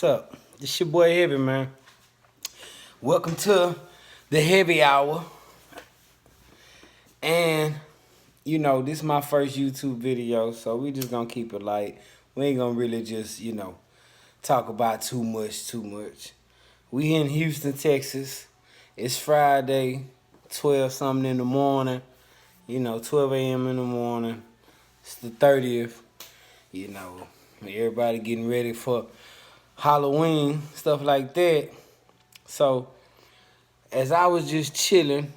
What's up? This your boy Heavy, man. Welcome to the Heavy Hour. And, this is my first YouTube video, so we just gonna keep it light. We ain't gonna really just, talk about too much. We in Houston, Texas. It's Friday, 12 something in the morning. 12 a.m. in the morning. It's the 30th. Everybody getting ready for Halloween, stuff like that. So, as I was just chilling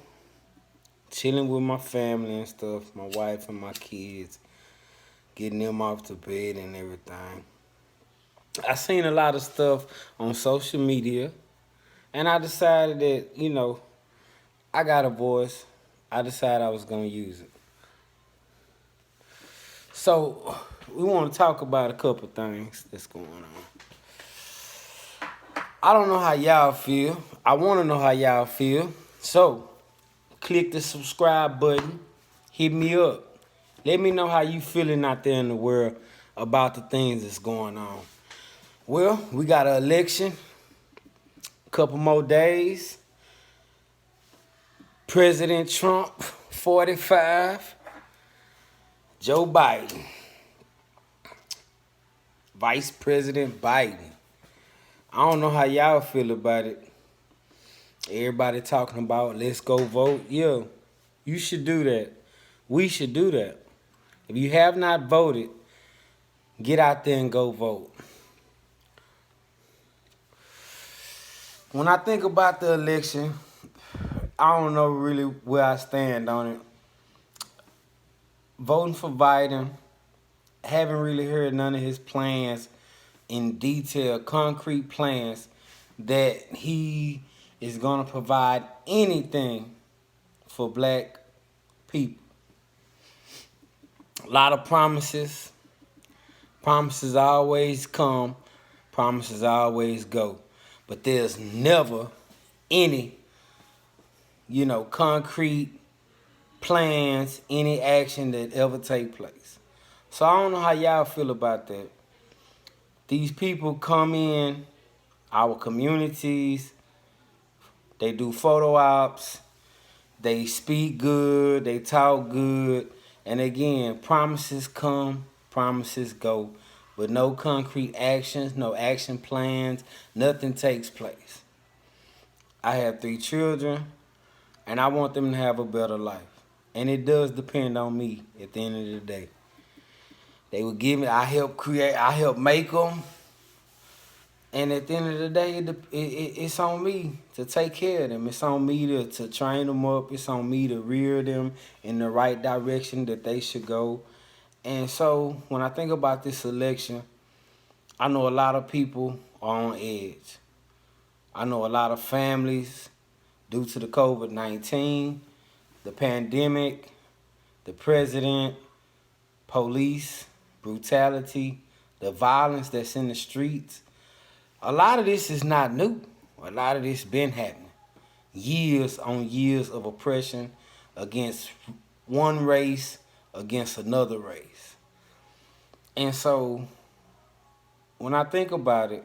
with my family and stuff, my wife and my kids, getting them off to bed and everything, I seen a lot of stuff on social media, and I decided that, I got a voice. I decided I was going to use it. So, we want to talk about a couple things that's going on. I don't know how y'all feel. I want to know how y'all feel. So, click the subscribe button. Hit me up. Let me know how you feeling out there in the world about the things that's going on. Well, we got an election. A couple more days. President Trump, 45. Joe Biden. Vice President Biden. I don't know how y'all feel about it. Everybody talking about let's go vote. Yeah, you should do that. We should do that. If you have not voted, get out there and go vote. When I think about the election, I don't know really where I stand on it. Voting for Biden, haven't really heard none of his plans in detail, concrete plans that he is going to provide anything for black people. A lot of promises. Promises always come. Promises always go. But there's never any, concrete plans, any action that ever take place. So I don't know how y'all feel about that. These people come in our communities, they do photo ops, they speak good, they talk good, and again, promises come, promises go, but no concrete actions, no action plans, nothing takes place. I have 3 children, and I want them to have a better life. And it does depend on me at the end of the day. They will give me, I help create, I help make them. And at the end of the day, it's on me to take care of them. It's on me to train them up. It's on me to rear them in the right direction that they should go. And so when I think about this election, I know a lot of people are on edge. I know a lot of families, due to the COVID-19, the pandemic, the president, police, brutality, the violence that's in the streets. A lot of this is not new. A lot of this been happening. Years on years of oppression against one race, against another race. And so, when I think about it,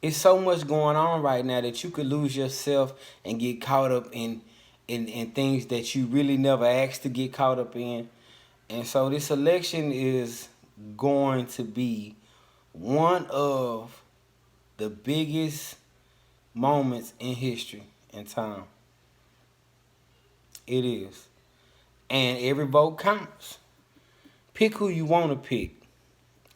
it's so much going on right now that you could lose yourself and get caught up in things that you really never asked to get caught up in. And so this election is going to be one of the biggest moments in history and time. It is. And every vote counts. Pick who you want to pick.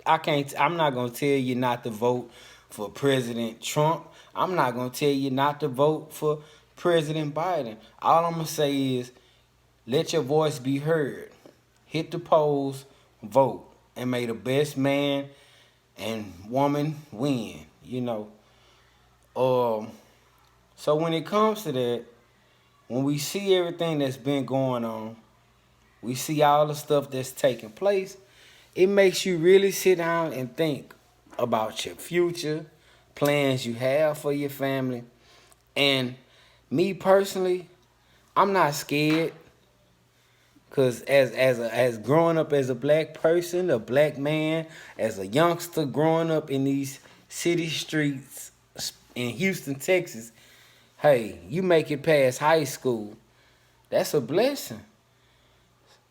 I'm not going to tell you not to vote for President Trump. I'm not going to tell you not to vote for President Biden. All I'm going to say is let your voice be heard. Hit the polls, vote, and may the best man and woman win, So when it comes to that, when we see everything that's been going on, we see all the stuff that's taking place, it makes you really sit down and think about your future, plans you have for your family. And me personally, I'm not scared. Because as growing up as a black person, a black man, as a youngster growing up in these city streets in Houston, Texas, hey, you make it past high school, that's a blessing.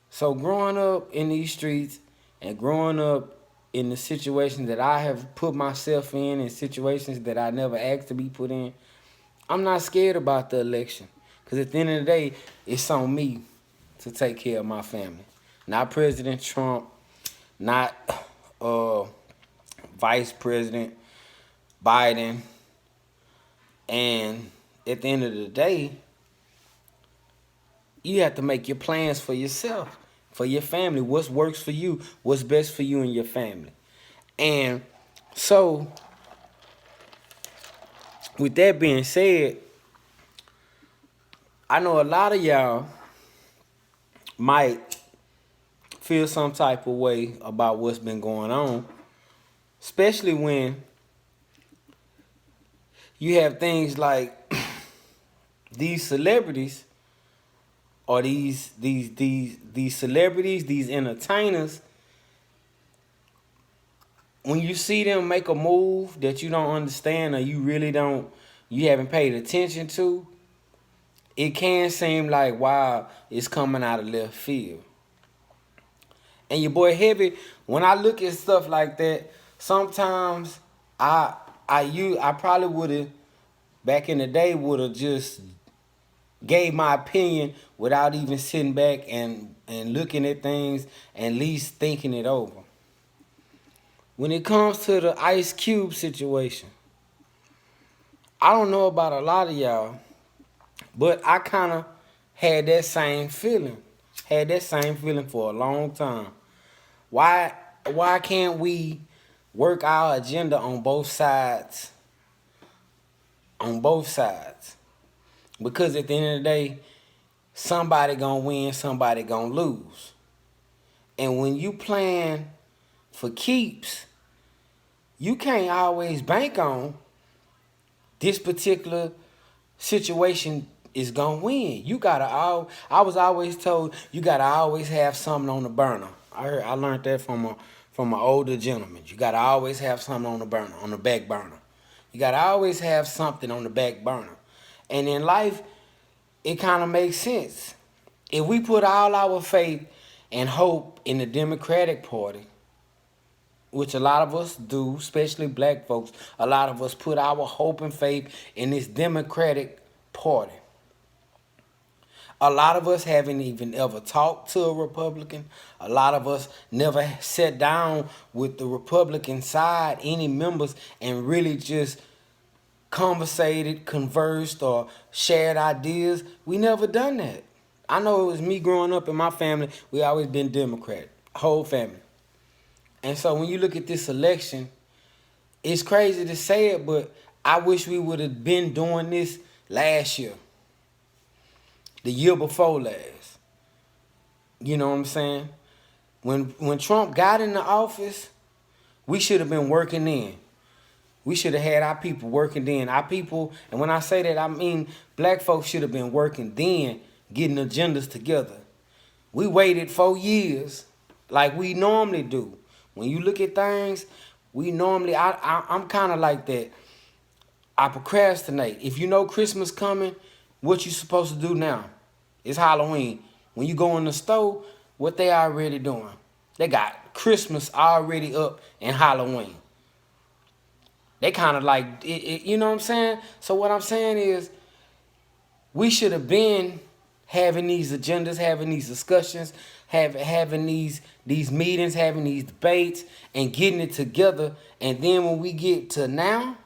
So growing up in these streets and growing up in the situations that I have put myself in situations that I never asked to be put in, I'm not scared about the election. Because at the end of the day, it's on me to take care of my family. Not President Trump, not uh, Vice President Biden. And at the end of the day, you have to make your plans for yourself, for your family. What works for you, what's best for you and your family. And so, with that being said, I know a lot of y'all might feel some type of way about what's been going on, especially when you have things like these celebrities or these celebrities, these entertainers. When you see them make a move that you don't understand or you haven't paid attention to, it can seem like, wow, it's coming out of left field. And your boy Heavy, when I look at stuff like that, sometimes I probably would have, back in the day, would have just gave my opinion without even sitting back and looking at things and at least thinking it over. When it comes to the Ice Cube situation, I don't know about a lot of y'all, but I kind of had that same feeling. Had that same feeling for a long time. Why can't we work our agenda on both sides? On both sides. Because at the end of the day, somebody gonna win, somebody gonna lose. And when you plan for keeps, you can't always bank on this particular situation is gonna win. I was always told you gotta always have something on the burner. I learned that from an older gentleman. You gotta always have something on the burner, on the back burner. You gotta always have something on the back burner. And in life, it kind of makes sense. If we put all our faith and hope in the Democratic Party, which a lot of us do, especially black folks, a lot of us put our hope and faith in this Democratic Party. A lot of us haven't even ever talked to a Republican. A lot of us never sat down with the Republican side, any members, and really just conversated, conversed, or shared ideas. We never done that. I know it was me growing up in my family. We always been Democrat, whole family. And so when you look at this election, it's crazy to say it, but I wish we would have been doing this last year. The year before last. You know what I'm saying? When Trump got in the office, we should have been working then. We should have had our people working then. Our people, and when I say that, I mean black folks should have been working then, getting agendas together. We waited 4 years like we normally do. When you look at things, we normally, I'm kind of like that. I procrastinate. If you know Christmas coming, what you supposed to do now? It's Halloween. When you go in the store, what they already doing? They got Christmas already up and Halloween. They kind of like, you know what I'm saying? So what I'm saying is, we should have been having these agendas, having these discussions, having these meetings, having these debates, and getting it together. And then when we get to now,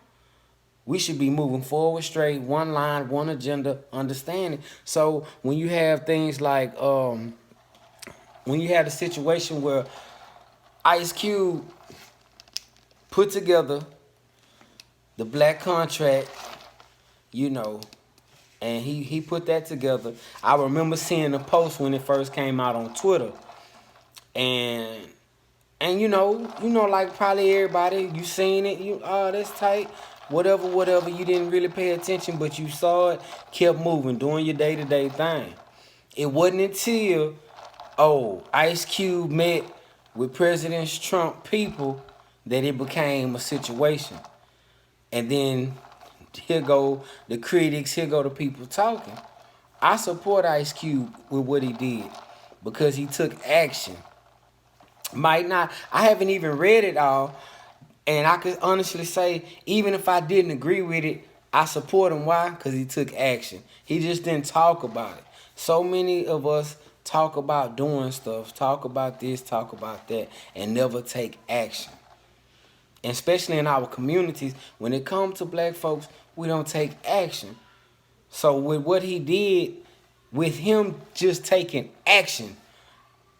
we should be moving forward straight, one line, one agenda, understanding. So when you have things like, when you have a situation where Ice Cube put together the black contract, you know, and he put that together. I remember seeing the post when it first came out on Twitter. And you know, like probably everybody, you seen it, that's tight. Whatever, you didn't really pay attention, but you saw it, kept moving, doing your day-to-day thing. It wasn't until, Ice Cube met with President Trump people that it became a situation. And then here go the critics, here go the people talking. I support Ice Cube with what he did because he took action. Might not, I haven't even read it all, and I could honestly say, even if I didn't agree with it, I support him. Why? Because he took action. He just didn't talk about it. So many of us talk about doing stuff, talk about this, talk about that, and never take action. And especially in our communities, when it comes to black folks, we don't take action. So with what he did, with him just taking action,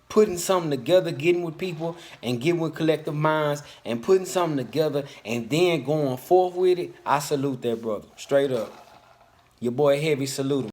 putting something together, getting with people and getting with collective minds and putting something together and then going forth with it, I salute that brother. Straight up. Your boy Heavy salute him.